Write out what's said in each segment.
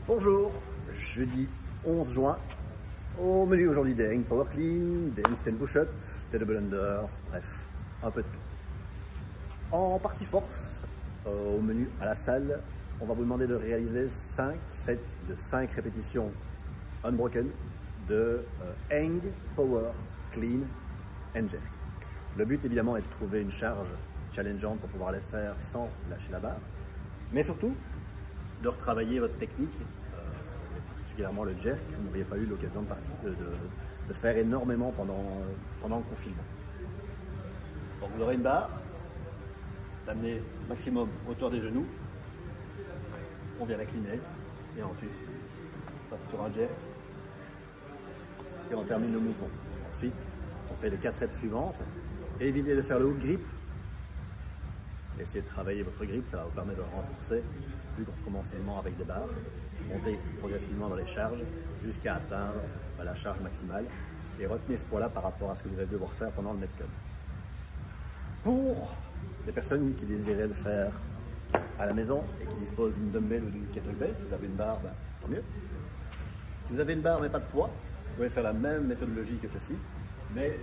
Bonjour, jeudi 11 juin, au menu aujourd'hui des hang power clean, des handstand push-up, des double under, bref, un peu de tout. En partie force, au menu à la salle, on va vous demander de réaliser 5 sets de 5 répétitions unbroken de hang power clean and jerk. Le but évidemment est de trouver une charge challengeante pour pouvoir les faire sans lâcher la barre, mais surtout de retravailler votre technique, particulièrement le jerk, que vous n'auriez pas eu l'occasion de faire énormément pendant le confinement. Donc vous aurez une barre, l'amener maximum hauteur des genoux, on vient l'incliner et ensuite on passe sur un jerk et on termine le mouvement. Ensuite on fait les 4 reps suivantes et évitez de faire le hook grip. Essayez de travailler votre grip, ça va vous permettre de renforcer, vu qu'on recommence seulement avec des barres, monter progressivement dans les charges jusqu'à atteindre la charge maximale et retenez ce poids-là par rapport à ce que vous allez devoir faire pendant le Metcon. Pour les personnes qui désiraient le faire à la maison et qui disposent d'une dumbbell ou d'une kettlebell, si vous avez une barre, tant mieux. Si vous avez une barre mais pas de poids, vous pouvez faire la même méthodologie que ceci, mais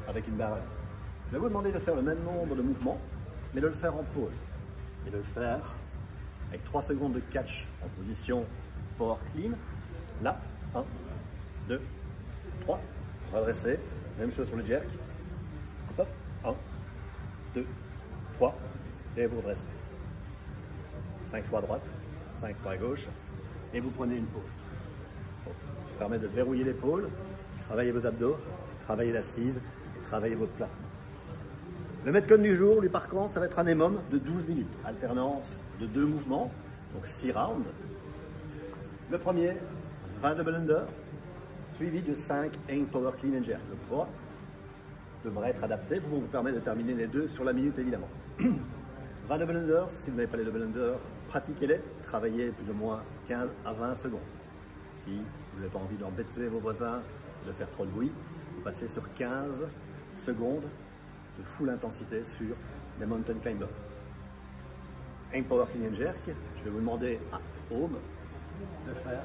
avec une barre. Je vais vous demander de faire le même nombre de mouvements, mais de le faire en pause et de le faire avec 3 secondes de catch en position power clean. Là, 1, 2, 3, redressez, même chose sur le jerk. Hop, 1, 2, 3, et vous redressez. 5 fois à droite, 5 fois à gauche, et vous prenez une pause. Bon, ça permet de verrouiller l'épaule, travailler vos abdos, travailler l'assise et travailler votre placement. Le Metcon du jour, lui par contre, ça va être un minimum de 12 minutes. Alternance de 2 mouvements, donc 6 rounds. Le premier, 20 double under, suivi de 5 hang power clean and jerk. Le poids devrait être adapté pour vous permettre de terminer les deux sur la minute évidemment. 20 double under, si vous n'avez pas les double under, pratiquez-les, travaillez plus ou moins 15 à 20 secondes. Si vous n'avez pas envie d'embêter vos voisins, de faire trop de bruit, vous passez sur 15 secondes de full intensité sur les mountain climbers. Hang power clean and jerk, je vais vous demander à home de faire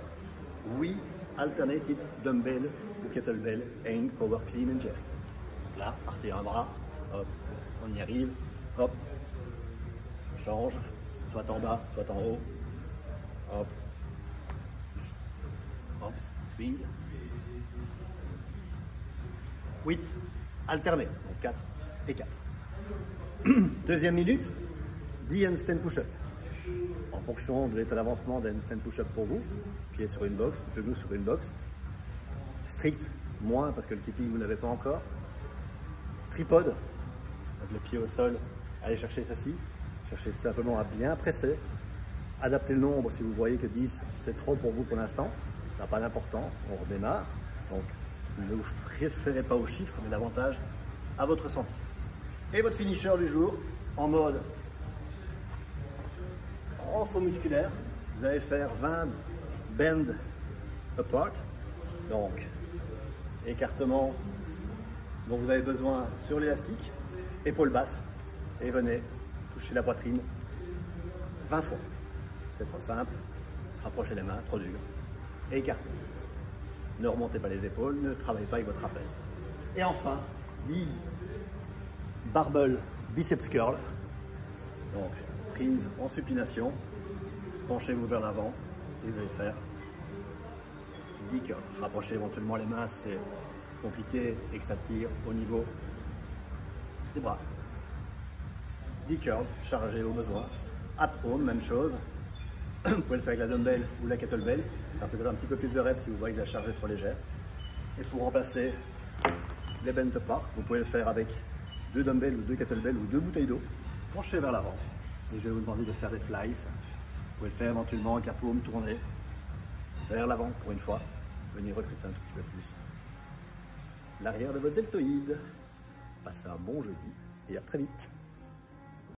8 alternative dumbbell ou kettlebell hang power clean and jerk. Donc là, partez un bras, hop, on y arrive, hop, on change, soit en bas, soit en haut, hop, hop, swing. 8 alternés, donc 4 et 4. Deuxième minute, 10 handstand push-up. En fonction de l'état d'avancement des handstand push-up pour vous, pied sur une box, genou sur une box. Strict, moins parce que le keeping vous n'avez pas encore. Tripode, avec le pied au sol, allez chercher ceci. Cherchez simplement à bien presser. Adaptez le nombre si vous voyez que 10 c'est trop pour vous pour l'instant. Ça n'a pas d'importance, on redémarre. Donc ne vous référez pas aux chiffres, mais davantage à votre ressenti. Et votre finisher du jour, en mode renfort musculaire, vous allez faire 20 bend apart, donc écartement dont vous avez besoin sur l'élastique, épaule basse, et venez toucher la poitrine 20 fois. C'est trop simple, rapprochez les mains, trop dur, et écartez. Ne remontez pas les épaules, ne travaillez pas avec votre trapèze. Et enfin, 10 barbell biceps curl, donc prise en supination, penchez-vous vers l'avant et vous allez faire 10 curls. Rapprochez éventuellement les mains, c'est compliqué et que ça tire au niveau des bras. 10 curls, chargez au besoin. At home, même chose. Vous pouvez le faire avec la dumbbell ou la kettlebell. Ça peut être un petit peu plus de reps si vous voyez que la charge est trop légère. Et pour remplacer les bent apart, vous pouvez le faire avec 2 dumbbells ou 2 kettlebells ou 2 bouteilles d'eau. Penchez vers l'avant. Et je vais vous demander de faire des flies. Vous pouvez le faire éventuellement avec la paume tournée vers l'avant pour une fois. Venez recruter un tout petit peu plus l'arrière de votre deltoïde. Passez un bon jeudi et à très vite.